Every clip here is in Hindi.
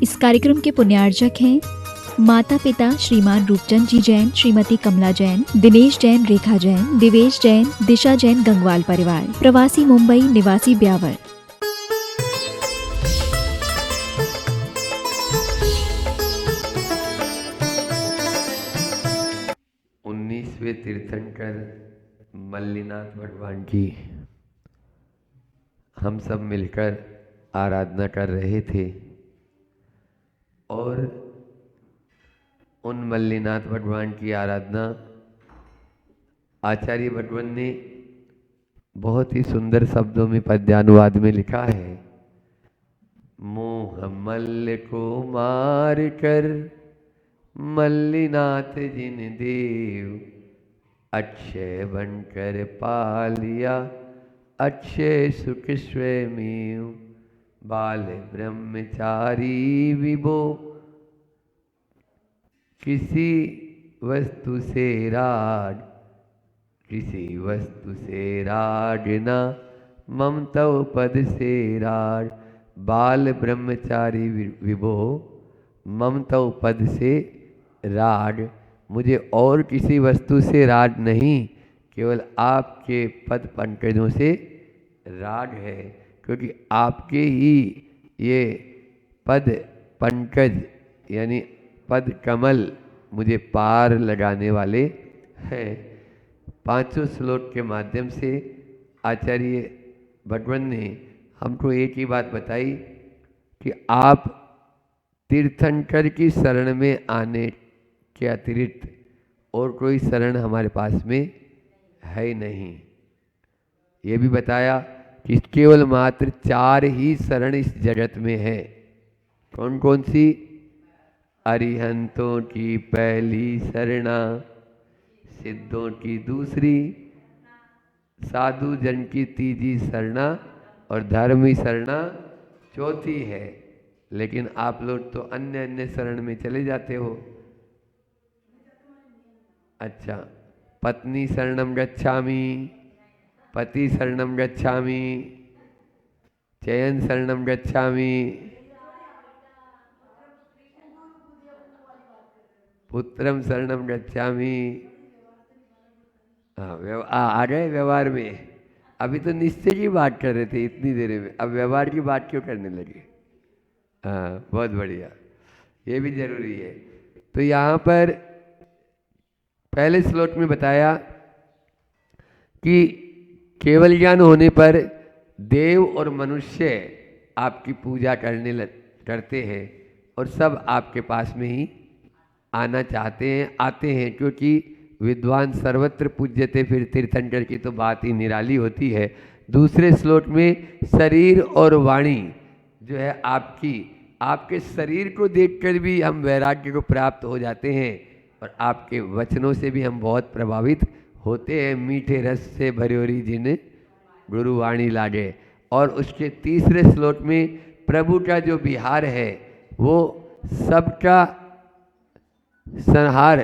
इस कार्यक्रम के पुण्यार्चक हैं माता पिता श्रीमान रूपचंद जी जैन, श्रीमती कमला जैन, दिनेश जैन, रेखा जैन, दिवेश जैन, दिशा जैन, गंगवाल परिवार, प्रवासी मुंबई, निवासी ब्यावर। उन्नीसवें तीर्थंकर मल्लीनाथ भगवान की हम सब मिलकर आराधना कर रहे थे और उन मल्लीनाथ भगवान की आराधना आचार्य भगवान ने बहुत ही सुंदर शब्दों में पद्यानुवाद में लिखा है। मोह मल्ल को मार कर मल्लीनाथ जिन देव, अक्षय बनकर पालिया अक्षय सुख स्वयमेव। बाल ब्रह्मचारी विभो किसी वस्तु से राग, किसी वस्तु से राग न मम तव पद से राग। बाल ब्रह्मचारी विभो मम तव पद से राग, मुझे और किसी वस्तु से राग नहीं, केवल आपके पद पंकजों से राग है, क्योंकि आपके ही ये पद पंकज यानी पद कमल मुझे पार लगाने वाले हैं। पांचों श्लोक के माध्यम से आचार्य भगवान ने हमको एक ही बात बताई कि आप तीर्थंकर की शरण में आने के अतिरिक्त और कोई शरण हमारे पास में है नहीं। ये भी बताया कि केवल मात्र 4 ही शरण इस जगत में है। कौन कौन सी? अरिहंतों की पहली शरणा, सिद्धों की दूसरी, साधु जन की तीजी शरणा और धर्मी शरणा चौथी है। लेकिन आप लोग तो अन्य अन्य शरण में चले जाते हो। अच्छा, पत्नी शरणम गच्छामि, पति शरणम गच्छामि, चयन शरणम गच्छामि, पुत्रम शरणम गच्छामि। हाँ, आ गए व्यवहार में। अभी तो निश्चय की बात कर रहे थे इतनी देर में, अब व्यवहार की बात क्यों करने लगे? हाँ, बहुत बढ़िया, ये भी जरूरी है। तो यहाँ पर पहले श्लोक में बताया कि केवल ज्ञान होने पर देव और मनुष्य आपकी पूजा करते हैं और सब आपके पास में ही आना चाहते हैं, आते हैं, क्योंकि विद्वान सर्वत्र पूज्यते, फिर तीर्थंकर की तो बात ही निराली होती है। दूसरे श्लोक में शरीर और वाणी जो है आपके शरीर को देखकर भी हम वैराग्य को प्राप्त हो जाते हैं और आपके वचनों से भी हम बहुत प्रभावित होते हैं। मीठे रस से भर्योरी जिन गुरु वाणी लागे। और उसके तीसरे श्लोक में प्रभु का जो विहार है वो सबका संहार,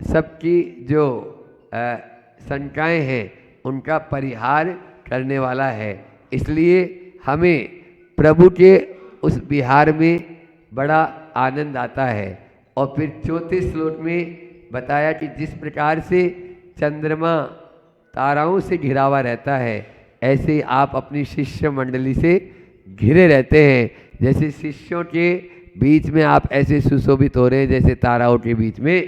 सबकी जो शंकाएं हैं उनका परिहार करने वाला है। इसलिए हमें प्रभु के उस विहार में बड़ा आनंद आता है। और फिर चौथे श्लोक में बताया कि जिस प्रकार से चंद्रमा ताराओं से घिरा हुआ रहता है, ऐसे आप अपनी शिष्य मंडली से घिरे रहते हैं। जैसे शिष्यों के बीच में आप ऐसे सुशोभित हो रहे हैं जैसे ताराओं के बीच में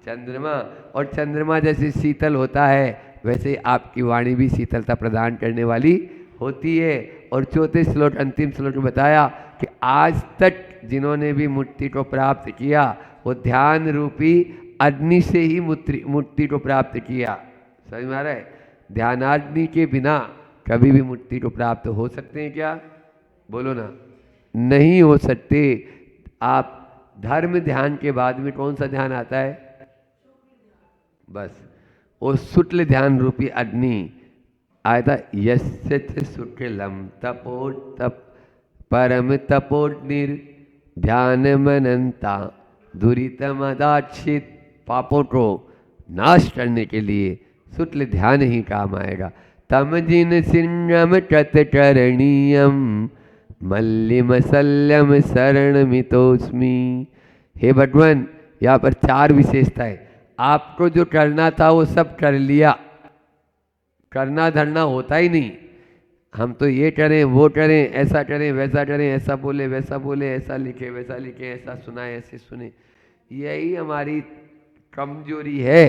चंद्रमा, और चंद्रमा जैसे शीतल होता है वैसे आपकी वाणी भी शीतलता प्रदान करने वाली होती है। और चौथे श्लोक अंतिम श्लोक में बताया कि आज तक जिन्होंने भी मुक्ति को प्राप्त किया वो ध्यान रूपी अग्नि से ही मुक्ति को प्राप्त किया। समझ में आ रहा है? ध्यानाग्नि के बिना कभी भी मुक्ति को प्राप्त हो सकते हैं क्या? बोलो ना, नहीं हो सकते। आप धर्म ध्यान के बाद में कौन सा ध्यान आता है? बस वो शुक्ल ध्यान रूपी अग्नि आया था। यस्य शुक्लम तपोट तप परम तपोनिर ध्यान मनंता दुरितमदाक्षित। पापों को नाश करने के लिए शुक्ल ध्यान ही काम आएगा। तम जिन सिंगम कत करणीयम मल्लिमसल्यम शरणमितोस्मि। हे भगवान, यहाँ पर 4 विशेषताएं। आपको जो करना था वो सब कर लिया, करना धरना होता ही नहीं। हम तो ये करें वो करें, ऐसा करें वैसा करें, ऐसा बोले वैसा बोले, ऐसा लिखे वैसा लिखे, ऐसा सुनाए ऐसे सुने, यही हमारी कमजोरी है।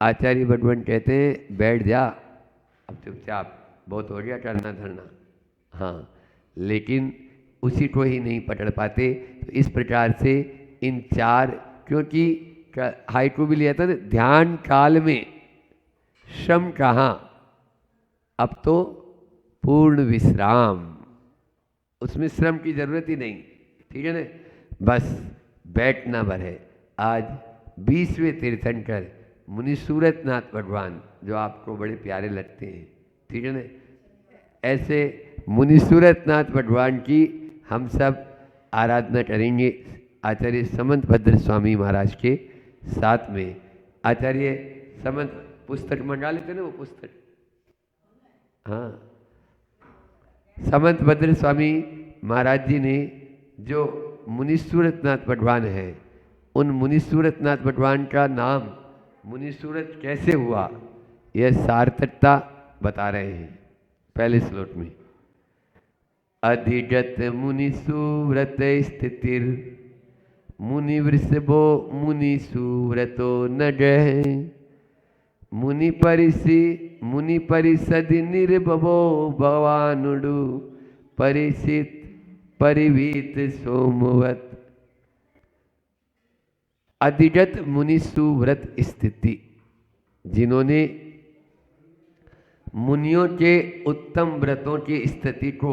आचार्य भगवान कहते हैं बैठ जा अब चुपचाप, बहुत हो गया करना धरना। हाँ, लेकिन उसी को ही नहीं पकड़ पाते। तो इस प्रकार से इन 4, क्योंकि हाइकू भी लिया था ना, ध्यान काल में श्रम कहाँ, अब तो पूर्ण विश्राम, उसमें श्रम की जरूरत ही नहीं। ठीक है ना, बस बैठना भर है। आज 20वें तीर्थंकर मुनि सूरतनाथ भगवान, जो आपको बड़े प्यारे लगते हैं, ठीक है ना, ऐसे मुनि सूरतनाथ भगवान की हम सब आराधना करेंगे आचार्य समंत भद्र स्वामी महाराज के साथ में। आचार्य समंत पुस्तक मंगा लेते ना, वो पुस्तक, हाँ, समंत भद्र स्वामी महाराज जी ने जो मुनि सूरतनाथ भगवान है, उन मुनि सूरतनाथ भगवान का नाम मुनि सूरत कैसे हुआ, यह सार्थकता बता रहे हैं पहले श्लोक में। अधिगत मुनि सुव्रत स्थितिर मुनि वृषभो मुनि सुव्रतो न गह मुनि परिषद निर्भवो भवानुडु परिषित परिवीत सोमवत। अधिगत मुनि सुव्रत स्थिति, जिन्होंने मुनियों के उत्तम व्रतों की स्थिति को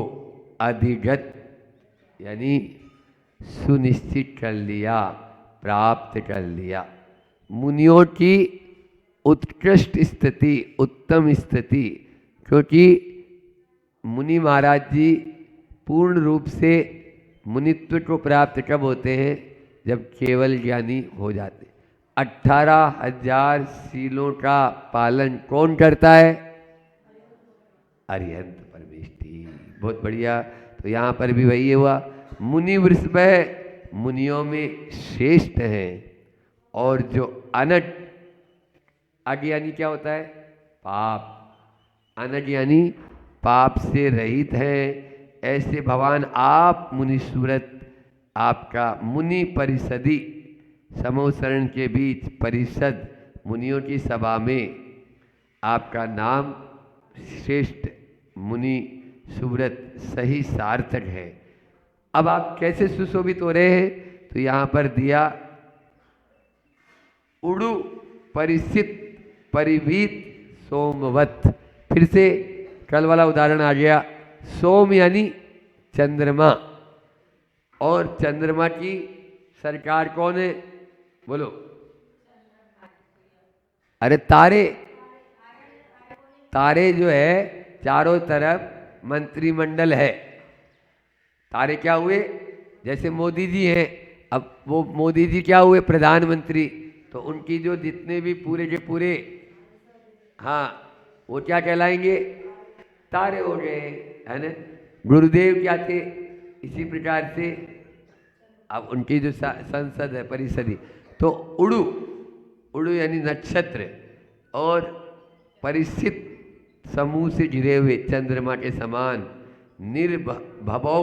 अधिगत यानी सुनिश्चित कर लिया, प्राप्त कर लिया। मुनियों की उत्कृष्ट स्थिति, उत्तम स्थिति, क्योंकि मुनि महाराज जी पूर्ण रूप से मुनित्व को प्राप्त कब होते हैं, जब केवल ज्ञानी हो जाते। 18,000 शीलों का पालन कौन करता है? अरिहंत परमेष्ठी। बहुत बढ़िया। तो यहाँ पर भी वही हुआ, मुनि वृषभ मुनियों में श्रेष्ठ हैं, और जो अनट, अज्ञानी क्या होता है? पाप। अनज्ञानी पाप से रहित हैं। ऐसे भगवान आप मुनि सूरत, आपका मुनि परिषदी, समोसरण के बीच परिषद मुनियों की सभा में आपका नाम श्रेष्ठ मुनि सुव्रत सही सार्थक है। अब आप कैसे सुशोभित हो रहे हैं? तो यहाँ पर दिया, उड़ु परिषित परिवीत सोमवत। फिर से कल वाला उदाहरण आ गया। सोम यानी चंद्रमा, और चंद्रमा की सरकार कौन है? बोलो। अरे तारे, तारे जो है चारों तरफ मंत्रिमंडल है। तारे क्या हुए? जैसे मोदी जी हैं, अब वो मोदी जी क्या हुए? प्रधानमंत्री। तो उनकी जो जितने भी पूरे के पूरे, हाँ, वो क्या कहलाएंगे? तारे हो गए, है ना। गुरुदेव क्या थे? इसी प्रकार से अब उनकी जो संसद है, परिषदी, तो उड़ु, उड़ु यानी नक्षत्र, और परिषित समूह से घिरे हुए चंद्रमा के समान निर्भवौ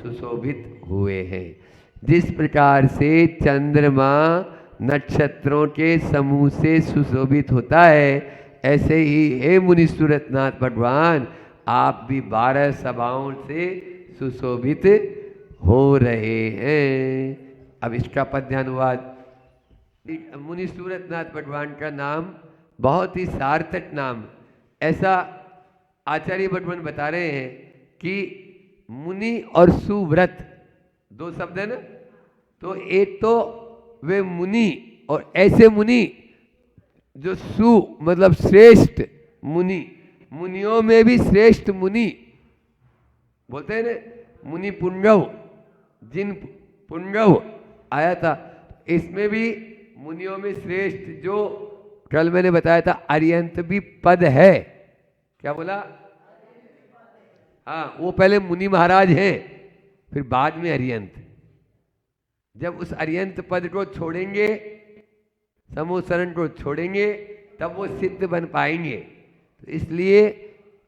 सुशोभित हुए हैं। जिस प्रकार से चंद्रमा नक्षत्रों के समूह से सुशोभित होता है, ऐसे ही हे मुनि सूरतनाथ भगवान, आप भी 12 सभाओं से सुशोभित हो रहे हैं। अब इसका पद्यानुवाद। मुनि सूरतनाथ भगवान का नाम बहुत ही सार्थक नाम। ऐसा आचार्य भगवान बता रहे हैं कि मुनि और सुव्रत दो शब्द है ना, तो एक तो वे मुनि, और ऐसे मुनि जो सु मतलब श्रेष्ठ मुनि, मुनियों में भी श्रेष्ठ मुनि बोलते हैं ना, मुनि पुंगव, जिन पुंगव आया था, इसमें भी मुनियों में श्रेष्ठ, जो कल मैंने बताया था अरियंत भी पद है। क्या बोला? हाँ, वो पहले मुनि महाराज हैं, फिर बाद में अरियंत। जब उस अरियंत पद को छोड़ेंगे, समूह शरण को छोड़ेंगे, तब वो सिद्ध बन पाएंगे। तो इसलिए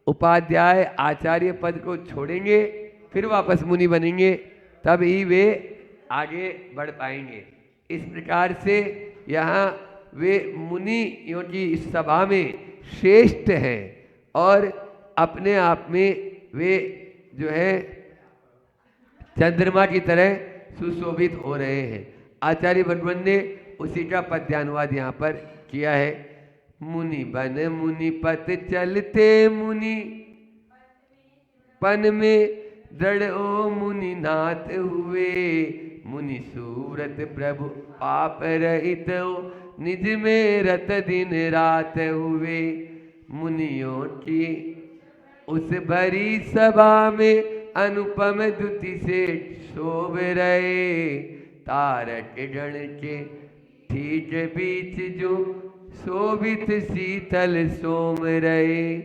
उपाध्याय आचार्य पद को छोड़ेंगे, फिर वापस मुनि बनेंगे, तब ही वे आगे बढ़ पाएंगे। इस प्रकार से यहाँ वे मुनियों की इस सभा में श्रेष्ठ हैं और अपने आप में वे जो है चंद्रमा की तरह सुशोभित हो रहे हैं। आचार्य भगवान ने उसी का पद्यानुवाद यहाँ पर किया है। मुनि बन मुनि पत चलते मुनि पन में दृढ़ ओ मुनि नाथ हुए। मुनि सूरत प्रभु पाप रहित हो, निज में रत दिन रात हुए। मुनियों की उस भरी सभा में अनुपम द्युति से शोभ रहे। तारक गण के ठीक बीच जो शोभित शीतल सोम रहे।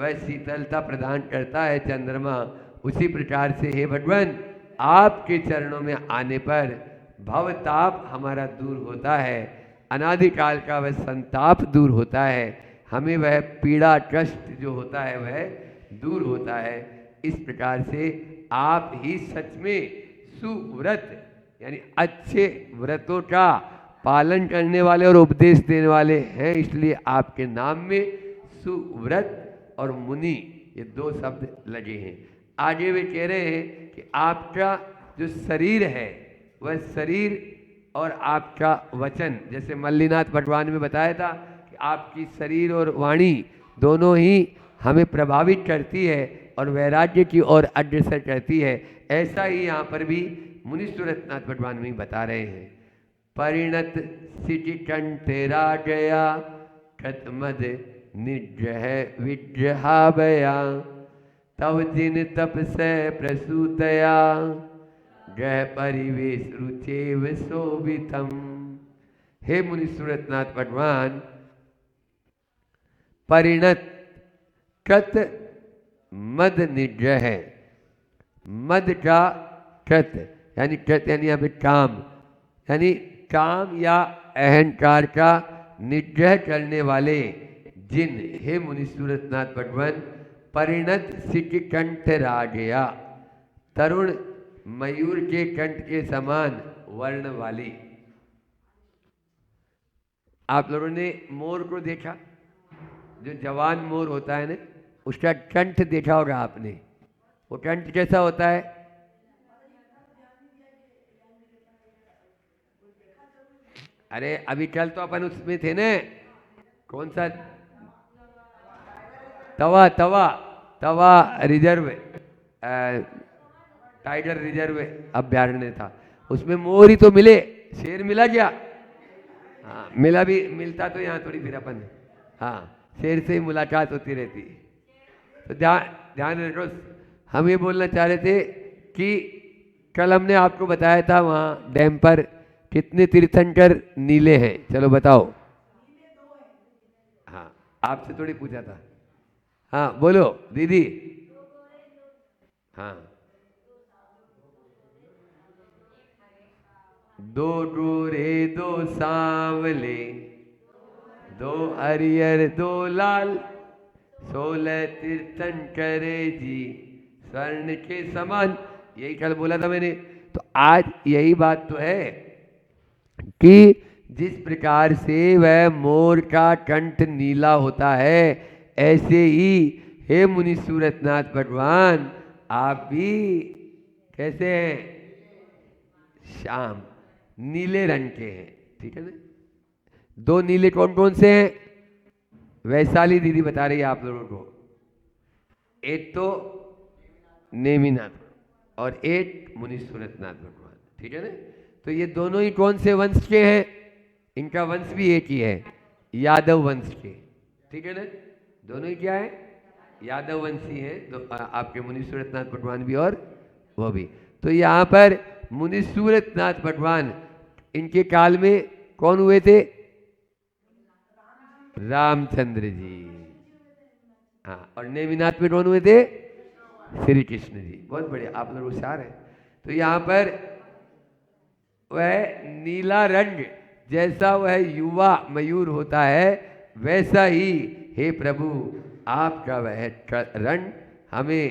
वह शीतलता प्रदान करता है चंद्रमा। उसी प्रकार से हे भगवान, आपके चरणों में आने पर भवताप हमारा दूर होता है, अनादिकाल का वह संताप दूर होता है, हमें वह पीड़ा कष्ट जो होता है वह दूर होता है। इस प्रकार से आप ही सच में सुव्रत यानी अच्छे व्रतों का पालन करने वाले और उपदेश देने वाले हैं, इसलिए आपके नाम में सुव्रत और मुनि ये दो शब्द लगे हैं। आगे वे कह रहे हैं कि आपका जो शरीर है वह शरीर और आपका वचन, जैसे मल्लीनाथ भगवान में बताया था कि आपकी शरीर और वाणी दोनों ही हमें प्रभावित करती है और वैराग्य की ओर अग्रसर करती है। ऐसा ही यहाँ पर भी मुनि सूरतनाथ भगवान में बता रहे हैं। परिणत सिटि कंठ राजया खतमद निग्रह विग्रहाभया। तव जिन तप से प्रसूतया ग्रह परिवेश रुचेव शोभितम। हे मुनि सूरतनाथ भगवान, परिणत कृत मद निग्रह, मद का कृत यानी कृत यानी अभी काम, यानी काम या अहंकार का निग्रह करने वाले जिन हे मुनि सूरतनाथ भगवान, परिणत सिक कंठ रागया, तरुण मयूर के कंठ के समान वर्ण वाली। आप लोगों ने मोर को देखा, जो जवान मोर होता है ना, उसका कंठ देखा होगा आपने। वो कंठ कैसा होता है? अरे अभी कल तो अपन उसमें थे ना, कौन सा तवा तवा तवा रिजर्व टाइगर रिजर्व अभ्यारण्य था, उसमें मोर ही तो मिले, शेर मिला क्या? हाँ मिला, भी मिलता तो यहाँ थोड़ी फिर अपन, हाँ शेर से ही मुलाकात होती रहती। तो ध्यान रखो, हम ये बोलना चाह रहे थे कि कल हमने आपको बताया था वहाँ डैम पर कितने तीर्थंकर नीले हैं, चलो बताओ। हाँ आपसे थोड़ी पूछा था। हाँ बोलो दीदी। हाँ दो गोरे दो सांवले, दो हरियर दो लाल, 16 तीर्थंकर जी स्वर्ण के समान। यही कल बोला था मैंने। तो आज यही बात तो है कि जिस प्रकार से वह मोर का कंठ नीला होता है, ऐसे ही हे मुनि सूरतनाथ भगवान आप भी कैसे हैं? श्याम नीले रंग के हैं, ठीक है ना। दो नीले कौन कौन से हैं? वैशाली दीदी बता रही है आप लोगों को। एक तो नेमिनाथ और एक मुनि सूरतनाथ भगवान, ठीक है ना। तो ये दोनों ही कौन से वंश के हैं? इनका वंश भी एक ही है, यादव वंश के, ठीक है ना। दोनों ही क्या है? यादव वंशी हैं। तो आपके मुनि सूरतनाथ भगवान भी और वो भी। तो यहाँ पर मुनि सूरतनाथ भगवान, इनके काल में कौन हुए थे? रामचंद्र जी। हाँ, और नेमिनाथ में कौन हुए थे? श्री कृष्ण जी। बहुत बढ़िया, आप लोग होशियार हैं। तो यहाँ पर वह नीला रंग जैसा वह युवा मयूर होता है, वैसा ही हे प्रभु आपका वह रंग हमें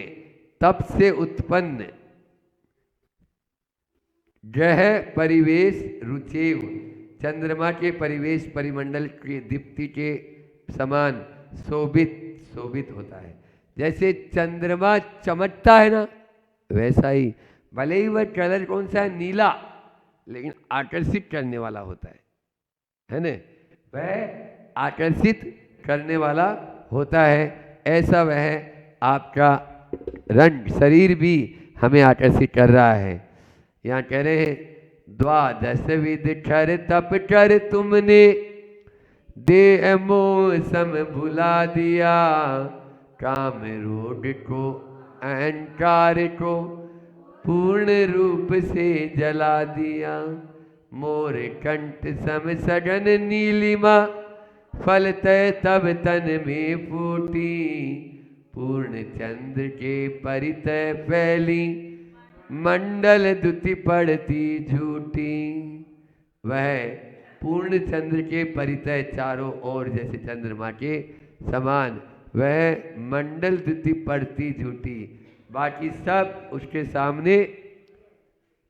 तप से उत्पन्न ग्रह परिवेश रुचेव, चंद्रमा के परिवेश परिमंडल के दीप्ति के समान शोभित होता है। जैसे चंद्रमा चमकता है ना, वैसा ही भले ही वह कलर कौन सा है, नीला, लेकिन आकर्षित करने वाला होता है ना, वह आकर्षित करने वाला होता है। ऐसा वह आपका रंग शरीर भी हमें आकर्षित कर रहा है। यहाँ कह रहे हैं द्वादश विध खर तप कर तुमने दे मोह सम भुला दिया, काम रोग को अहंकार को पूर्ण रूप से जला दिया। मोर कंठ सम सघन नीलिमा फलतः तब तन में फूटी, पूर्ण चंद्र के परितः फैली मंडल दुति पड़ती झूठी। वह पूर्ण चंद्र के परितः चारों ओर जैसे चंद्रमा के समान वह मंडल दुति पड़ती झूठी, बाकी सब उसके सामने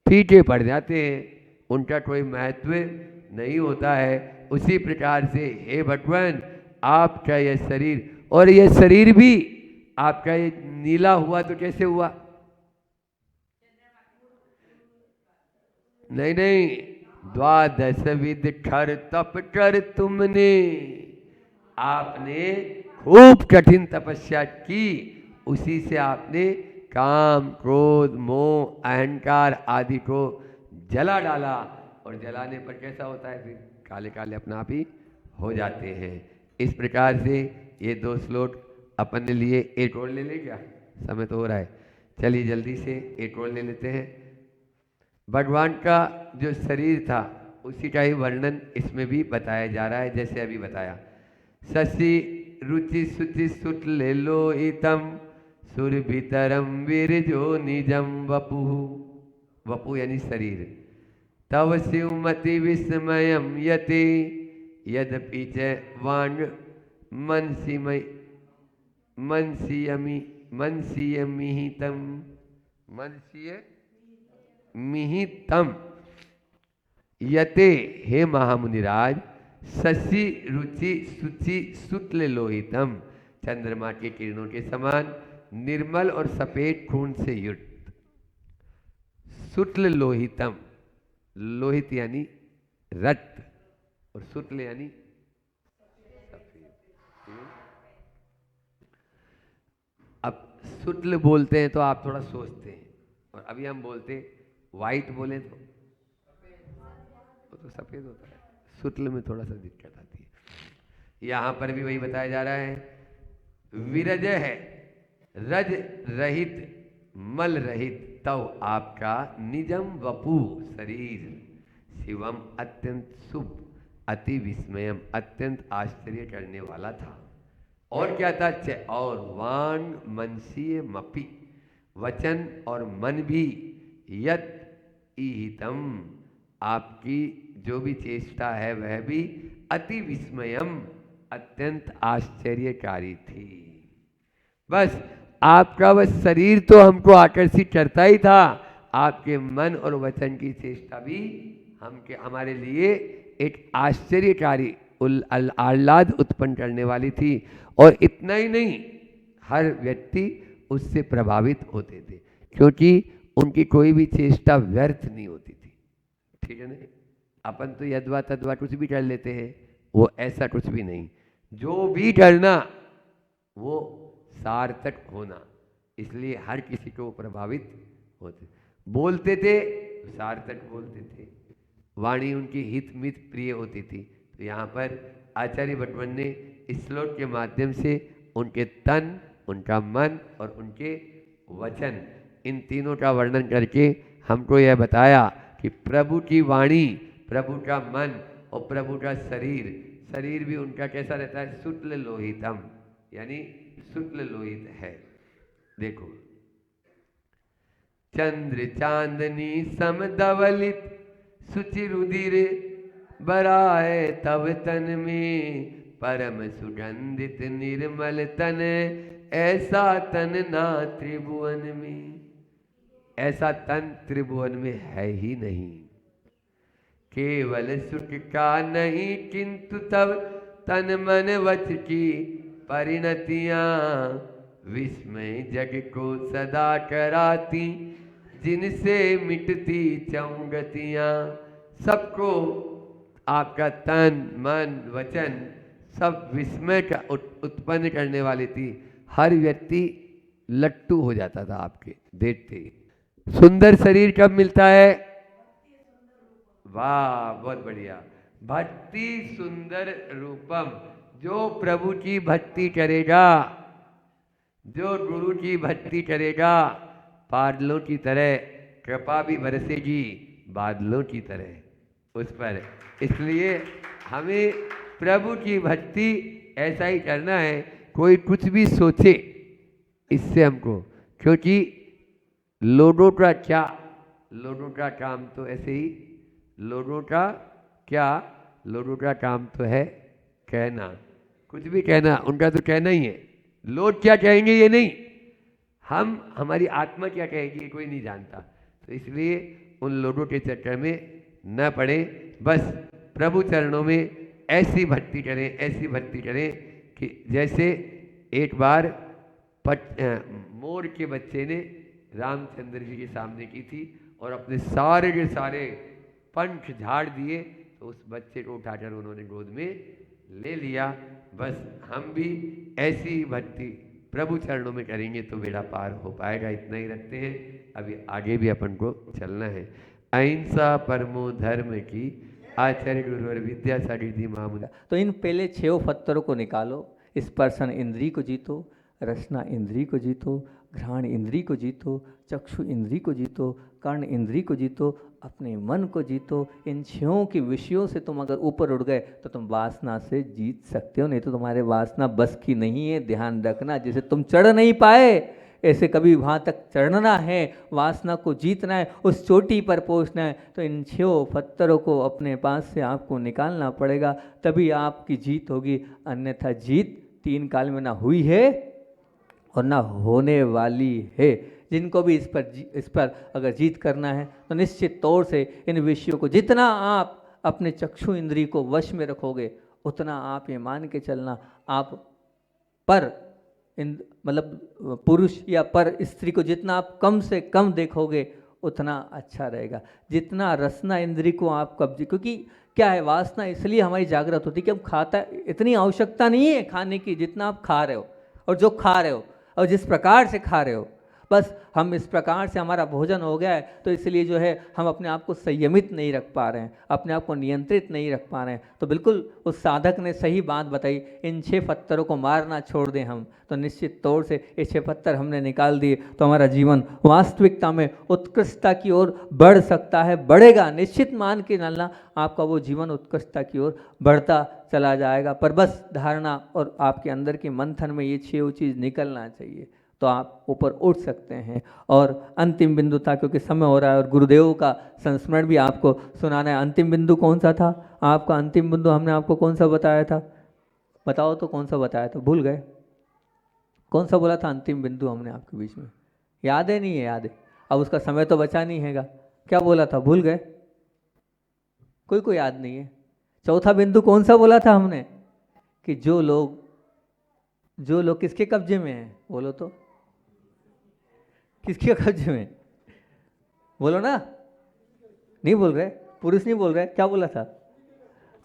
फीके पड़ जाते हैं, उनका कोई महत्व नहीं होता है। उसी प्रकार से हे भगवान आपका यह शरीर, और यह शरीर भी आपका ये नीला हुआ तो कैसे हुआ? नहीं, द्वादश विध खर तप कर तुमने, आपने खूब कठिन तपस्या की, उसी से आपने काम क्रोध मोह अहंकार आदि को जला डाला। और जलाने पर कैसा होता है, फिर काले काले अपना आप ही हो जाते हैं। इस प्रकार से ये 2 श्लोक अपन ने लिए। एक और ले ले क्या, समय तो हो रहा है, चलिए जल्दी से एक और ले लेते हैं। भगवान का जो शरीर था उसी का ही वर्णन इसमें भी बताया जा रहा है, जैसे अभी बताया। शशि रुचि शुचि शुक्ल लोहितम सुरभितरम वीरजो निजम वपु, वपु यानी शरीर, तव शिवमति विस्मयम यति यद्यपि च वांग मिहितम यते, हे महामुनिराज, शशि रुचि शुचि शुक्ल लोहितम, चंद्रमा के किरणों के समान निर्मल और सफेद खून से युक्त, शुक्ल लोहितम, लोहित यानी रक्त और शुक्ल यानी सफेद। अब शुक्ल बोलते हैं तो आप थोड़ा सोचते हैं, और अभी हम बोलते वाइट बोले तो वो तो सफेद होता है, शुक्ल में थोड़ा सा दिक्कत आती है। यहाँ पर भी वही बताया जा रहा है, विरज है, रज रहित मल रहित तव आपका निजम वपु शरीर, शिवम अत्यंत शुभ अति विस्मयम अत्यंत आश्चर्य करने वाला था। और क्या था, और वांग मनसीय मपि, वचन और मन भी, यत इहितम आपकी जो भी चेष्टा है वह भी अति विस्मयम अत्यंत आश्चर्यकारी थी। बस आपका वह शरीर तो हमको आकर्षित करता ही था, आपके मन और वचन की चेष्टा भी हमारे लिए एक आश्चर्यकारी आह्लाद उत्पन्न करने वाली थी। और इतना ही नहीं, हर व्यक्ति उससे प्रभावित होते थे, क्योंकि उनकी कोई भी चेष्टा व्यर्थ नहीं होती थी। ठीक है ना, अपन तो यद्वा तद्वा कुछ भी कर लेते हैं, वो ऐसा कुछ भी नहीं, जो भी करना वो सार्थक होना, इसलिए हर किसी को प्रभावित होते। बोलते थे तो सार्थक बोलते थे, वाणी उनकी हित मित प्रिय होती थी। तो यहाँ पर आचार्य भगवान ने इस श्लोक के माध्यम से उनके तन, उनका मन और उनके वचन, इन तीनों का वर्णन करके हमको यह बताया कि प्रभु की वाणी, प्रभु का मन और प्रभु का शरीर, शरीर भी उनका कैसा रहता है, शुक्ल लोहितम, यानी शुक्ल लोहित है। देखो चंद्र चांदनी समधवलित सुचिरुदिर बराए तब तन में, परम सुगंधित निर्मल तन, ऐसा तन ना त्रिभुवन में। ऐसा तन त्रिभुवन में है ही नहीं। केवल सुख का नहीं किंतु तब तन मन वच की परिणतियां, विस्मय जग को सदा कराती, जिनसे मिटती चौगतियां। सबको आपका तन मन वचन सब विस्मय का उत्पन्न करने वाली थी। हर व्यक्ति लट्टू हो जाता था आपके देखते ही। सुंदर शरीर कब मिलता है? वाह, बहुत बढ़िया। भक्ति सुंदर रूपम। जो प्रभु की भक्ति करेगा, जो गुरु की भक्ति करेगा, बादलों की तरह कृपा भी बरसेगी, बादलों की तरह उस पर। इसलिए हमें प्रभु की भक्ति ऐसा ही करना है। कोई कुछ भी सोचे इससे हमको, क्योंकि लोगों का क्या, लोगों का काम तो ऐसे ही, लोगों का क्या, लोगों का काम तो है कहना, कुछ भी कहना, उनका तो कहना ही है। लोग क्या कहेंगे ये नहीं, हम हमारी आत्मा क्या कहेगी ये कोई नहीं जानता। तो इसलिए उन लोगों के चक्कर में न पड़े, बस प्रभु चरणों में ऐसी भक्ति करें, ऐसी भक्ति करें कि जैसे एक बार मोर के बच्चे ने रामचंद्र जी के सामने की थी और अपने सारे के सारे पंख झाड़ दिए, तो उस बच्चे को उठाकर उन्होंने गोद में ले लिया। बस हम भी ऐसी भक्ति प्रभु चरणों में करेंगे तो बेड़ा पार हो पाएगा। इतना ही रखते हैं, अभी आगे भी अपन को चलना है। अहिंसा परमो धर्म की, आचार्य गुरुवर विद्या सागिधि मामूला। तो इन पहले 6 पत्थरों को निकालो। स्पर्शन इंद्री को जीतो, रसना इंद्री को जीतो, घ्राण इंद्री को जीतो, चक्षु इंद्री को जीतो, कर्ण इंद्री को जीतो, अपने मन को जीतो। इन 6 के विषयों से तुम अगर ऊपर उड़ गए तो तुम वासना से जीत सकते हो, नहीं तो तुम्हारे वासना बस की नहीं है। ध्यान रखना, जैसे तुम चढ़ नहीं पाए ऐसे कभी वहाँ तक चढ़ना है, वासना को जीतना है, उस चोटी पर पहुँचना है, तो इन 6 पत्थरों को अपने पास से आपको निकालना पड़ेगा, तभी आपकी जीत होगी। अन्यथा जीत 3 काल में ना हुई है और ना होने वाली है। जिनको भी इस पर अगर जीत करना है तो निश्चित तौर से इन विषयों को, जितना आप अपने चक्षु इंद्री को वश में रखोगे, उतना आप ये मान के चलना, आप पर मतलब पुरुष या पर स्त्री को जितना आप कम से कम देखोगे उतना अच्छा रहेगा। जितना रसना इंद्री को आप कब्जे, क्योंकि क्या है, वासना इसलिए हमारी जागृत होती है कि हम खाता, इतनी आवश्यकता नहीं है खाने की जितना आप खा रहे हो, और जो खा रहे हो और जिस प्रकार से खा रहे हो, बस हम इस प्रकार से हमारा भोजन हो गया है, तो इसलिए जो है हम अपने आप को संयमित नहीं रख पा रहे हैं, अपने आप को नियंत्रित नहीं रख पा रहे हैं। तो बिल्कुल उस साधक ने सही बात बताई, इन 6 पत्थरों को मारना छोड़ दें हम, तो निश्चित तौर से ये 6 पत्थर हमने निकाल दिए तो हमारा जीवन वास्तविकता में उत्कृष्टता की ओर बढ़ सकता है, बढ़ेगा। निश्चित मान के चलना, आपका वो जीवन उत्कृष्टता की ओर बढ़ता चला जाएगा। पर बस धारणा और आपके अंदर के मंथन में ये 6 चीज़ निकलना चाहिए, तो आप ऊपर उठ सकते हैं। और अंतिम बिंदु था, क्योंकि समय हो रहा है और गुरुदेव का संस्मरण भी आपको सुनाना है। अंतिम बिंदु कौन सा था आपका? अंतिम बिंदु हमने आपको कौन सा बताया था? बताओ तो कौन सा बताया था, भूल गए? कौन सा बोला था अंतिम बिंदु हमने आपके बीच में? याद है? नहीं है याद है? अब उसका समय तो बचा नहीं हैगा, क्या बोला था, भूल गए? कोई को याद नहीं है? चौथा बिंदु कौन सा बोला था हमने? कि जो लोग किसके कब्जे में हैं, बोलो तो, किसके कब्जे में? बोलो ना, नहीं बोल रहे, पुरुष नहीं बोल रहे, क्या बोला था?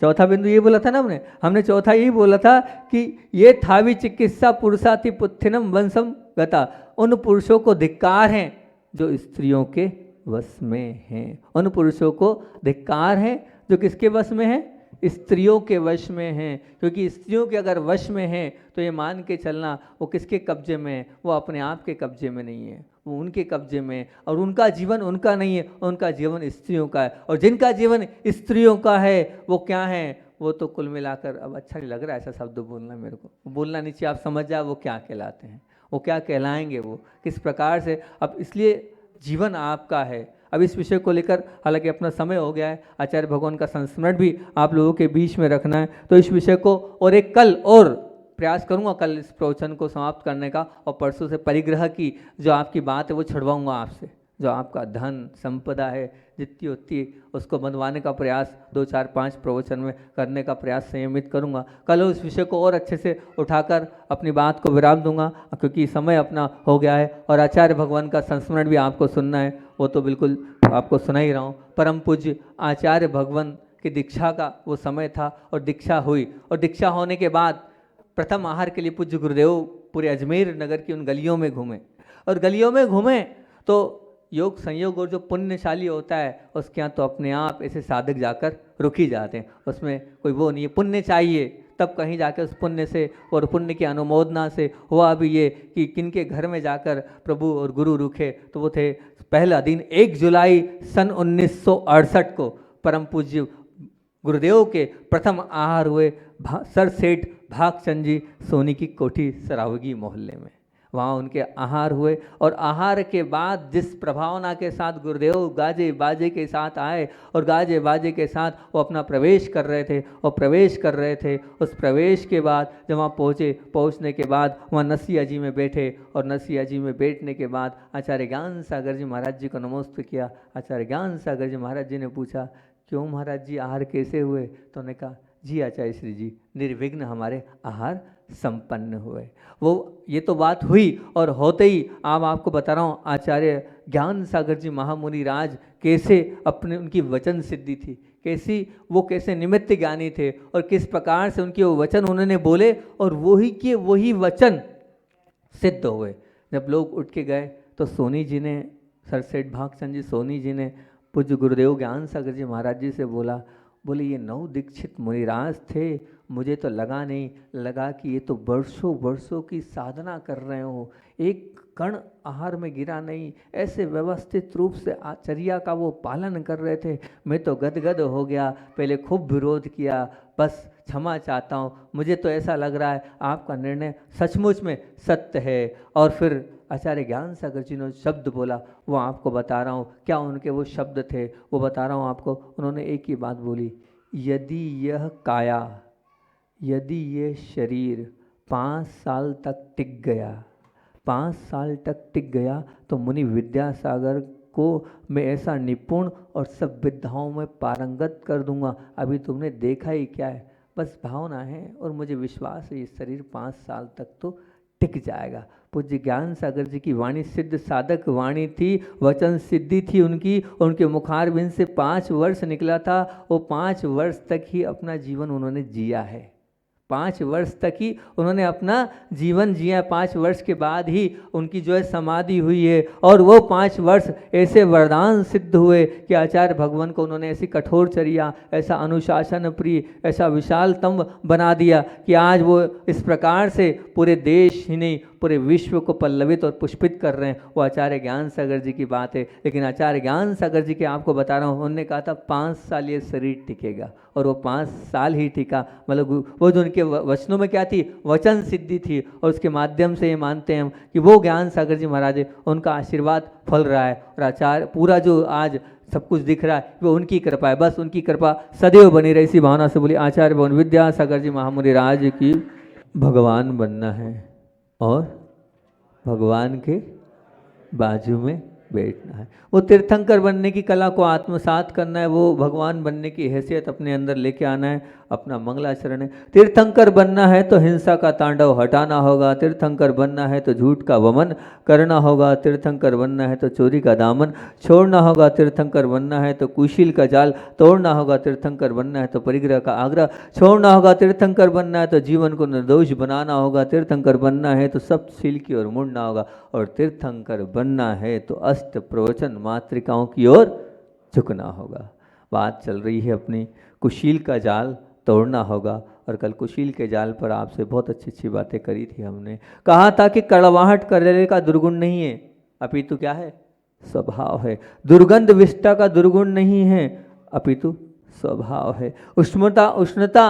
चौथा बिंदु ये बोला था ना हमने चौथा यही बोला था कि ये थावी चिकित्सा पुरुषाति पुत्थिनम वंशम गता। उन पुरुषों को धिक्कार हैं जो स्त्रियों के वश में हैं। उन पुरुषों को धिक्कार है जो किसके वश में है? स्त्रियों के वश में हैं। क्योंकि स्त्रियों के अगर वश में हैं तो ये मान के चलना वो किसके कब्जे में है? वो अपने आप के कब्जे में नहीं है, वो उनके कब्जे में है। और उनका जीवन उनका नहीं है, उनका जीवन स्त्रियों का है। और जिनका जीवन स्त्रियों का है वो क्या है? वो तो कुल मिलाकर, अब अच्छा नहीं लग रहा ऐसा शब्द बोलना, मेरे को बोलना नीचे, आप समझ जाए वो क्या कहलाते हैं, वो क्या कहलाएंगे, वो किस प्रकार से। अब इसलिए जीवन आपका है। अब इस विषय को लेकर हालांकि अपना समय हो गया है, आचार्य भगवान का संस्मरण भी आप लोगों के बीच में रखना है, तो इस विषय को और एक कल और प्रयास करूंगा कल इस प्रवचन को समाप्त करने का, और परसों से परिग्रह की जो आपकी बात है वो छुड़वाऊंगा आपसे। जो आपका धन संपदा है जितनी होती है उसको बंधवाने का प्रयास 2 4 5 प्रवचन में करने का प्रयास संयमित करूंगा। कल उस विषय को और अच्छे से उठाकर अपनी बात को विराम दूंगा, क्योंकि समय अपना हो गया है और आचार्य भगवान का संस्मरण भी आपको सुनना है, वो तो बिल्कुल आपको सुना ही रहा हूँ। परम पूज्य आचार्य भगवान की दीक्षा का वो समय था और दीक्षा हुई, और दीक्षा होने के बाद प्रथम आहार के लिए पूज्य गुरुदेव पूरे अजमेर नगर की उन गलियों में घूमे, और गलियों में घूमे तो योग संयोग और जो पुण्यशाली होता है उसके यहाँ तो अपने आप ऐसे साधक जाकर रुक ही जाते हैं, उसमें कोई वो नहीं है। पुण्य चाहिए तब कहीं जाकर उस पुण्य से और पुण्य की अनुमोदना से हुआ भी ये कि किनके घर में जाकर प्रभु और गुरु रुके, तो वो थे पहला दिन 1 जुलाई सन 1968 को परम पूज्य गुरुदेव के प्रथम आहार हुए सर सेठ भागचंद जी सोनी की कोठी सरावगी मोहल्ले में, वहाँ उनके आहार हुए। और आहार के बाद जिस प्रभावना के साथ गुरुदेव गाजे बाजे के साथ आए और गाजे बाजे के साथ वो अपना प्रवेश कर रहे थे, और प्रवेश कर रहे थे, उस प्रवेश के बाद जब वहाँ पहुँचने के बाद वहाँ नसिया जी में बैठे, और नसिया जी में बैठने के बाद आचार्य ज्ञान सागर जी महाराज जी को नमस्ते किया। आचार्य ज्ञान सागर जी महाराज जी ने पूछा, क्यों महाराज जी आहार कैसे हुए? तो उन्होंने कहा, जी आचार्य श्री जी निर्विघ्न हमारे आहार संपन्न हुए। वो ये तो बात हुई, और होते ही आपको बता रहा हूँ आचार्य ज्ञान सागर जी महामुनि राज कैसे अपने उनकी वचन सिद्धि थी, कैसे निमित्त ज्ञानी थे, और किस प्रकार से उनके वो वचन उन्होंने बोले और वही वचन सिद्ध हुए। जब लोग उठ के गए तो सोनी जी ने, सर सेठ भागचंद जी सोनी जी ने पूज्य गुरुदेव ज्ञान सागर जी महाराज जी से बोले ये 9 दीक्षित मुनिराज थे, मुझे तो लगा कि ये तो वर्षों की साधना कर रहे हो, एक कण आहार में गिरा नहीं, ऐसे व्यवस्थित रूप से आचर्या का वो पालन कर रहे थे। मैं तो गदगद हो गया, पहले खूब विरोध किया, बस क्षमा चाहता हूँ, मुझे तो ऐसा लग रहा है आपका निर्णय सचमुच में सत्य है। और फिर आचार्य ज्ञान सागर जी ने शब्द बोला, वो आपको बता रहा हूँ क्या उनके वो शब्द थे, वो बता रहा हूँ आपको। उन्होंने एक ही बात बोली, यदि यह काया, यदि ये शरीर 5 साल तक टिक गया, 5 साल तक टिक गया तो मुनि विद्यासागर को मैं ऐसा निपुण और सब विद्याओं में पारंगत कर दूंगा। अभी तुमने देखा ही क्या है, बस भावना है और मुझे विश्वास है ये शरीर 5 साल तक तो टिक जाएगा। पूज्य ज्ञान सागर जी की वाणी सिद्ध साधक वाणी थी, वचन सिद्धि थी उनके मुखारबिंद से 5 वर्ष निकला था। वो 5 वर्ष तक ही अपना जीवन उन्होंने जिया है, 5 वर्ष तक ही उन्होंने अपना जीवन जिया। 5 वर्ष के बाद ही उनकी जो है समाधि हुई है, और वो 5 वर्ष ऐसे वरदान सिद्ध हुए कि आचार्य भगवान को उन्होंने ऐसी कठोर चर्या, ऐसा अनुशासन प्रिय, ऐसा विशालतम बना दिया कि आज वो इस प्रकार से पूरे देश ही नहीं पूरे विश्व को पल्लवित और पुष्पित कर रहे हैं। वो आचार्य ज्ञान सागर जी की बात है। लेकिन आचार्य ज्ञान सागर जी के आपको बता रहा हूँ, उन्होंने कहा था 5 साल ये शरीर टिकेगा, और वो 5 साल ही टिका। मतलब वो जो उनके वचनों में क्या थी, वचन सिद्धि थी, और उसके माध्यम से ये मानते हैं हम कि वो ज्ञान सागर जी महाराज उनका आशीर्वाद फल रहा है। और आचार्य पूरा जो आज सब कुछ दिख रहा है वो उनकी कृपा है, बस उनकी कृपा सदैव बनी रही। इसी भावना से बोली आचार्य भगवान विद्यासागर जी महामुनि राज की। भगवान बनना है और भगवान के बाजू में बैठना है, वो तीर्थंकर बनने की कला को आत्मसात करना है, वो भगवान बनने की हैसियत अपने अंदर लेके आना है। अपना मंगलाचरण है। तीर्थंकर बनना है तो हिंसा का तांडव हटाना होगा, तीर्थंकर बनना है तो झूठ का वमन करना होगा, तीर्थंकर बनना है तो चोरी का दामन छोड़ना होगा, तीर्थंकर बनना है तो कुशील का जाल तोड़ना होगा, तीर्थंकर बनना है तो परिग्रह का आग्रह छोड़ना होगा, तीर्थंकर बनना है तो जीवन को निर्दोष बनाना होगा, तीर्थंकर बनना है तो सप्तशील की ओर मुड़ना होगा, और तीर्थंकर बनना है तो अष्ट प्रवचन मातृकाओं की ओर झुकना होगा। बात चल रही है अपनी कुशील का जाल तोड़ना होगा, और कल कुशील के जाल पर आपसे बहुत अच्छी अच्छी बातें करी थी। हमने कहा था कि कड़वाहट करेले का दुर्गुण नहीं है, अपितु क्या है, स्वभाव है। दुर्गंध विष्टा का दुर्गुण नहीं है, अपितु स्वभाव है। उष्णता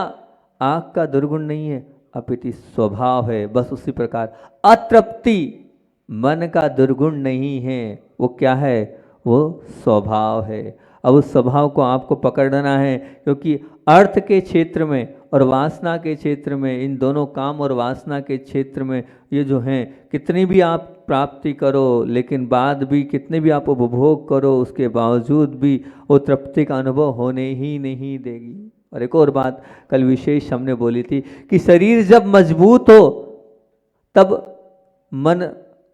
आग का दुर्गुण नहीं है, अपितु स्वभाव है। बस उसी प्रकार अतृप्ति मन का दुर्गुण नहीं है, वो क्या है? वो स्वभाव है। अब उस स्वभाव को आपको पकड़ना है, क्योंकि अर्थ के क्षेत्र में और वासना के क्षेत्र में, इन दोनों काम और वासना के क्षेत्र में ये जो हैं, कितनी भी आप प्राप्ति करो, लेकिन बाद भी कितने भी आप उपभोग करो, उसके बावजूद भी वो तृप्ति का अनुभव होने ही नहीं देगी। और एक और बात कल विशेष हमने बोली थी कि शरीर जब मजबूत हो तब मन,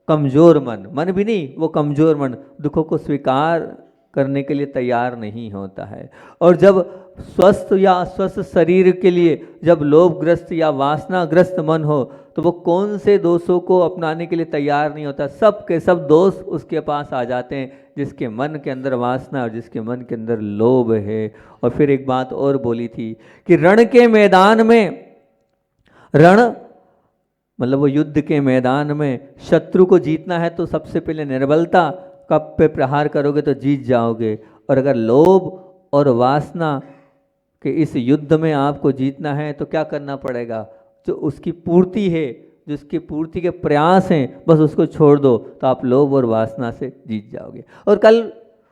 कमजोर मन भी नहीं, वो कमजोर मन दुखों को स्वीकार करने के लिए तैयार नहीं होता है। और जब स्वस्थ या अस्वस्थ शरीर के लिए जब लोभग्रस्त या वासनाग्रस्त मन हो तो वो कौन से दोषों को अपनाने के लिए तैयार नहीं होता। सब के सब दोष उसके पास आ जाते हैं, जिसके मन के अंदर वासना और जिसके मन के अंदर लोभ है। और फिर एक बात और बोली थी कि रण के मैदान में, रण मतलब वो युद्ध के मैदान में शत्रु को जीतना है तो सबसे पहले निर्बलता का पे प्रहार करोगे तो जीत जाओगे। और अगर लोभ और वासना के इस युद्ध में आपको जीतना है तो क्या करना पड़ेगा? जो उसकी पूर्ति है, जो उसकी पूर्ति के प्रयास हैं, बस उसको छोड़ दो तो आप लोभ और वासना से जीत जाओगे। और कल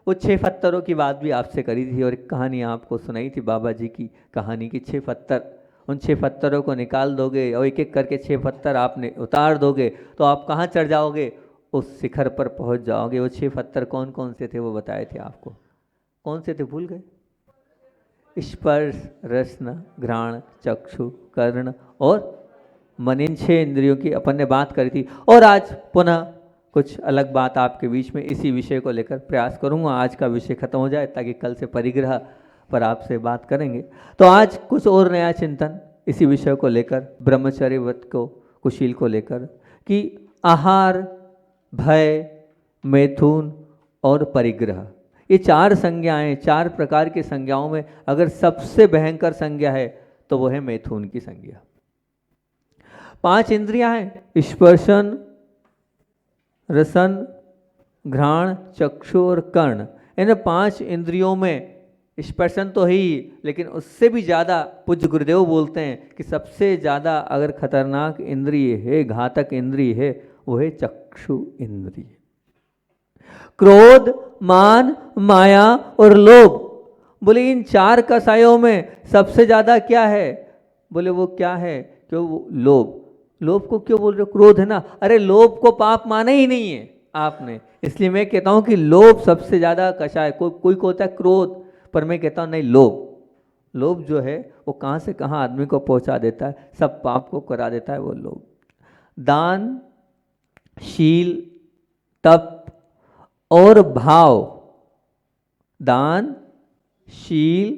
वो 6 पत्थरों की बात भी आपसे करी थी और एक कहानी आपको सुनाई थी बाबा जी की कहानी की। 6 पत्थर, उन 6 पत्थरों को निकाल दोगे और एक एक करके 6 पत्थर आपने उतार दोगे तो आप कहाँ चढ़ जाओगे? उस शिखर पर पहुंच जाओगे। वो 6 पत्थर कौन कौन से थे वो बताए थे आपको। कौन से थे भूल गए? स्पर्श, रसना, घ्राण, चक्षु, कर्ण और मन, इन 6 इंद्रियों की अपन ने बात करी थी। और आज पुनः कुछ अलग बात आपके बीच में इसी विषय को लेकर प्रयास करूंगा। आज का विषय खत्म हो जाए ताकि कल से परिग्रह पर आपसे बात करेंगे। तो आज कुछ और नया चिंतन इसी विषय को लेकर, ब्रह्मचर्य व्रत को, कुशील को लेकर, कि आहार, भय, मैथुन और परिग्रह, ये 4 संज्ञाएं, 4 प्रकार की संज्ञाओं में अगर सबसे भयंकर संज्ञा है तो वो है मैथुन की संज्ञा। 5 इंद्रियां हैं, स्पर्शन, रसन, घ्राण, चक्षु और कर्ण। इन 5 इंद्रियों में स्पर्शन तो है ही, लेकिन उससे भी ज़्यादा पूज्य गुरुदेव बोलते हैं कि सबसे ज़्यादा अगर खतरनाक इंद्रिय है, घातक इंद्रिय है, वो है चक्षु इंद्रिय। क्रोध, मान, माया और लोभ, बोले इन 4 कसायों में सबसे ज़्यादा क्या है? बोले वो क्या है? क्यों? वो लोभ। लोभ को क्यों बोल रहे हो? क्रोध है ना। अरे लोभ को पाप माना ही नहीं है आपने, इसलिए मैं कहता हूं कि लोभ सबसे ज़्यादा कषाय। कोई को होता है क्रोध, पर मैं कहता हूं नहीं, लोभ। लोभ जो है वो कहाँ से कहाँ आदमी को पहुंचा देता है, सब पाप को करा देता है वो लोभ। दान, शील, तप और भाव, दान, शील,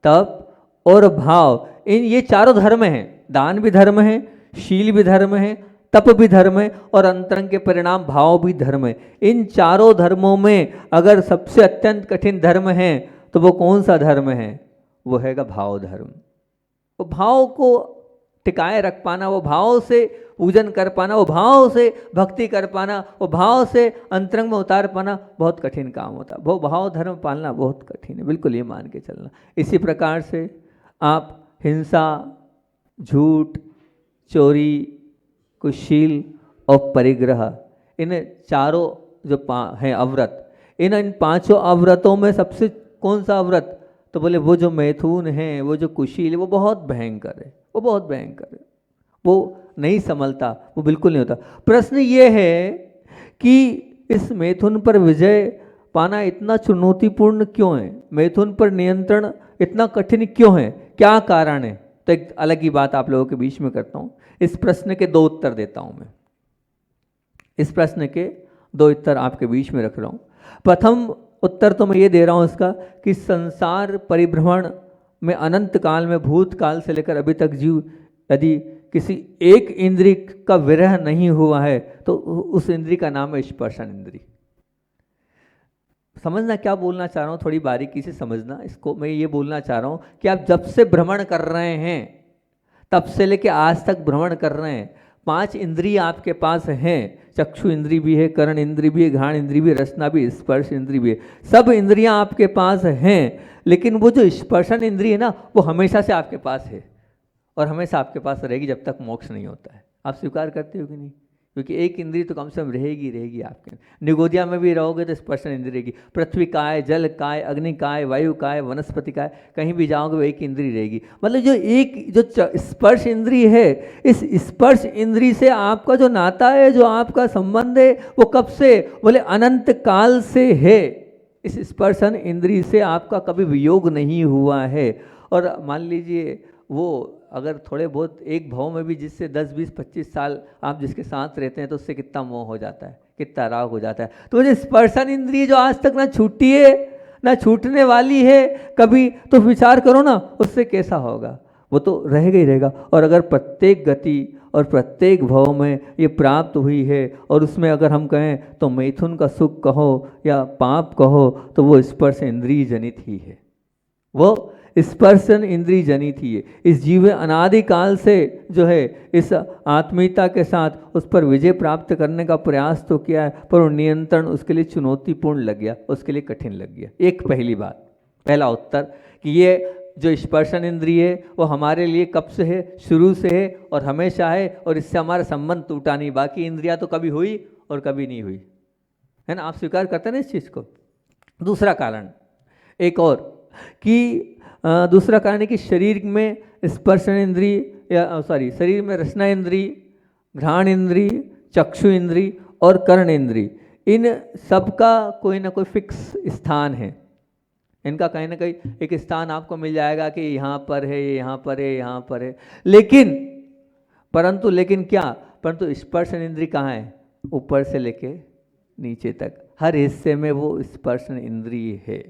तप और भाव, इन ये 4 धर्म हैं। दान भी धर्म है, शील भी धर्म है, तप भी धर्म है और अंतरंग के परिणाम भाव भी धर्म है। इन 4 धर्मों में अगर सबसे अत्यंत कठिन धर्म है तो वो कौन सा धर्म है? वो हैगा भाव धर्म। वो भाव को टिकाए रख पाना, वो भाव से पूजन कर पाना, वो भाव से भक्ति कर पाना, वो भाव से अंतरंग में उतार पाना बहुत कठिन काम होता है। वो भाव धर्म पालना बहुत कठिन है, बिल्कुल ये मान के चलना। इसी प्रकार से आप हिंसा, झूठ, चोरी, कुशील और परिग्रह, इन 4 जो हैं अव्रत, इन 5 अव्रतों में सबसे कौन सा व्रत? तो बोले वो जो मैथुन है, वो जो कुशील है, वो बहुत भयंकर है, वो बहुत भयंकर है, वो नहीं संभलता, वो बिल्कुल नहीं होता। प्रश्न ये है कि इस मैथुन पर विजय पाना इतना चुनौतीपूर्ण क्यों है? मैथुन पर नियंत्रण इतना कठिन क्यों है? क्या कारण है? तो एक अलग ही बात आप लोगों के बीच में करता हूँ। इस प्रश्न के 2 उत्तर देता हूँ मैं। इस प्रश्न के 2 उत्तर आपके बीच में रख रहा हूँ। प्रथम उत्तर तो मैं ये दे रहा हूँ इसका कि संसार परिभ्रमण में अनंत काल में, भूतकाल से लेकर अभी तक जीव यदि किसी एक इंद्रिय का विरह नहीं हुआ है तो उस इंद्रिय का नाम है स्पर्शन इंद्रिय। समझना क्या बोलना चाह रहा हूँ, थोड़ी बारीकी से समझना इसको। मैं ये बोलना चाह रहा हूँ कि आप जब से भ्रमण कर रहे हैं तब से लेके आज तक भ्रमण कर रहे हैं, 5 इंद्रिय आपके पास हैं। चक्षु इंद्रिय भी है, कर्ण इंद्रिय भी है, घ्राण इंद्रिय भी है, रसना भी, स्पर्श इंद्रिय भी है, सब इंद्रियां आपके पास हैं। लेकिन वो जो स्पर्शन इंद्रिय है ना, वो हमेशा से आपके पास है और हमेशा आपके पास रहेगी जब तक मोक्ष नहीं होता है। आप स्वीकार करते हो कि नहीं? क्योंकि एक इंद्रिय तो कम से कम रहेगी आपके। निगोदिया में भी रहोगे तो स्पर्शन इंद्रिय रहेगी। पृथ्वी काय, जल काय, अग्नि काय, वायु काय, वनस्पति काय, कहीं भी जाओगे वो एक इंद्रिय रहेगी। मतलब जो स्पर्श इंद्रिय है, इस स्पर्श इंद्रिय से आपका जो नाता है, जो आपका संबंध है, वो कब से? बोले अनंत काल से है। इस स्पर्शन इंद्रिय से आपका कभी वियोग नहीं हुआ है। और मान लीजिए वो अगर थोड़े बहुत एक भाव में भी जिससे 10, 20, 25 साल आप जिसके साथ रहते हैं तो उससे कितना मोह हो जाता है, कितना राग हो जाता है। तो जो स्पर्शन इंद्रिय जो आज तक ना छूटी है ना छूटने वाली है कभी, तो विचार करो ना उससे कैसा होगा। वो तो रहेगा ही रहेगा। और अगर प्रत्येक गति और प्रत्येक भाव में ये प्राप्त हुई है और उसमें अगर हम कहें तो मैथुन का सुख कहो या पाप कहो, तो वो स्पर्श इंद्रिय जनित ही है, वो स्पर्शन इंद्रिय जनित ही है। इस जीव अनादिकाल से जो है इस आत्मीयता के साथ उस पर विजय प्राप्त करने का प्रयास तो किया है, पर वो नियंत्रण उसके लिए चुनौतीपूर्ण लग गया, उसके लिए कठिन लग गया। एक पहली बात, पहला उत्तर कि ये जो स्पर्शन इंद्रिय है वो हमारे लिए कब से है? शुरू से है और हमेशा है, और इससे हमारा संबंध टूटा नहीं। बाकी इंद्रियां तो कभी हुई और कभी नहीं हुई, है ना? आप स्वीकार करते हैं ना इस चीज़ को। दूसरा कारण एक और कि दूसरा कारण है कि शरीर में स्पर्शन इंद्रिय या शरीर में रसना इंद्रिय, घ्राण इंद्रिय, चक्षु इंद्रिय और कर्ण इंद्रिय, इन सब का कोई ना कोई फिक्स स्थान है। इनका कहीं ना कहीं एक स्थान आपको मिल जाएगा कि यहाँ पर है, यहाँ पर है, यहाँ पर है। लेकिन परंतु स्पर्शन इंद्रिय कहाँ है? ऊपर से लेके नीचे तक हर हिस्से में वो स्पर्शन इंद्रिय है।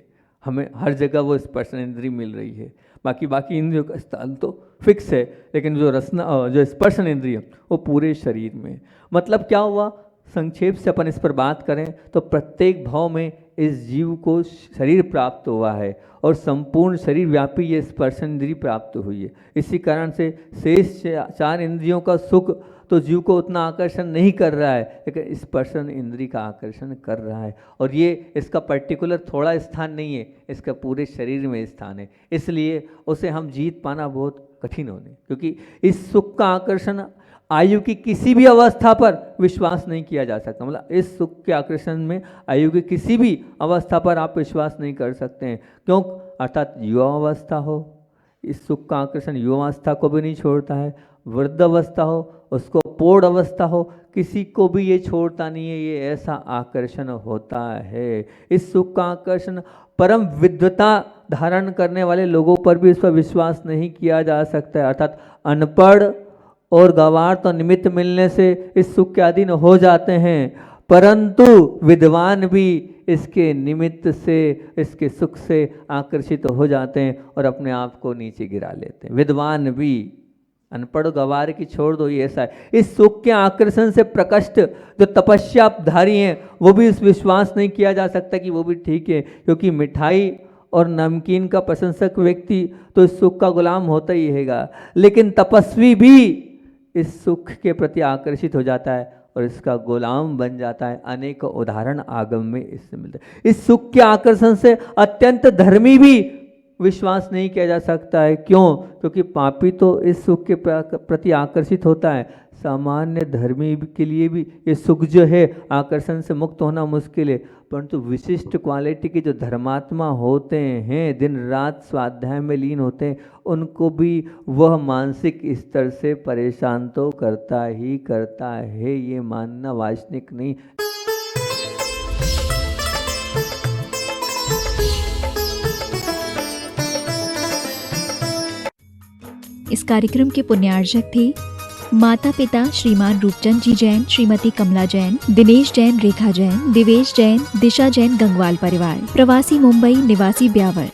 हमें हर जगह वो स्पर्शन इंद्रिय मिल रही है। बाकी इंद्रियों का स्थान तो फिक्स है, लेकिन जो स्पर्शन इंद्रिय वो पूरे शरीर में। मतलब क्या हुआ? संक्षेप से अपन इस पर बात करें तो प्रत्येक भाव में इस जीव को शरीर प्राप्त हुआ है और संपूर्ण शरीर व्यापी ये स्पर्शन इंद्रिय प्राप्त हुई है। इसी कारण से शेष 4 इंद्रियों का सुख तो जीव को उतना आकर्षण नहीं कर रहा है, लेकिन स्पर्शन इंद्रिय का आकर्षण कर रहा है। और ये इसका पर्टिकुलर थोड़ा स्थान नहीं है, इसका पूरे शरीर में स्थान है। इसलिए उसे हम जीत पाना बहुत कठिन होने, क्योंकि इस सुख का आकर्षण आयु की किसी भी अवस्था पर विश्वास नहीं किया जा सकता। मतलब इस सुख के आकर्षण में आयु की किसी भी अवस्था पर आप विश्वास नहीं कर सकते हैं। क्यों? अर्थात युवा अवस्था हो, इस सुख का आकर्षण युवावस्था को भी नहीं छोड़ता है। वृद्ध अवस्था हो, उसको प्रौढ़ अवस्था हो, किसी को भी ये छोड़ता नहीं है। ये ऐसा आकर्षण होता है। इस सुख का आकर्षण परम विद्वता धारण करने वाले लोगों पर भी इस पर विश्वास नहीं किया जा सकता है। अर्थात अनपढ़ और गंवार तो निमित्त मिलने से इस सुख के अधीन हो जाते हैं, परंतु विद्वान भी इसके निमित्त से, इसके सुख से आकर्षित हो जाते हैं और अपने आप को नीचे गिरा लेते हैं। विद्वान भी, अनपढ़ गंवार की छोड़ दो, ये ऐसा है। इस सुख के आकर्षण से प्रकष्ट जो तपस्याधारी हैं वो भी इस विश्वास नहीं किया जा सकता कि वो भी ठीक है, क्योंकि मिठाई और नमकीन का प्रशंसक व्यक्ति तो इस सुख का गुलाम होता ही रहेगा, लेकिन तपस्वी भी इस सुख के प्रति आकर्षित हो जाता है और इसका गुलाम बन जाता है। अनेक उदाहरण आगम में इससे मिलते हैं। इस सुख के आकर्षण से अत्यंत धर्मी भी विश्वास नहीं किया जा सकता है। क्यों? क्योंकि पापी तो इस सुख के प्रति आकर्षित होता है। सामान्य धर्मी के लिए भी ये सुख जो है आकर्षण से मुक्त होना मुश्किल है, परंतु विशिष्ट क्वालिटी के जो धर्मात्मा होते हैं, दिन रात स्वाध्याय में लीन होते हैं, उनको भी वह मानसिक स्तर से परेशान तो करता ही करता है। ये मानना वास्तविक नहीं। इस कार्यक्रम के पुण्यार्जक थे माता पिता श्रीमान रूपचंद जी जैन, श्रीमती कमला जैन, दिनेश जैन, रेखा जैन, दिवेश जैन, दिशा जैन, गंगवाल परिवार, प्रवासी मुंबई, निवासी ब्यावर।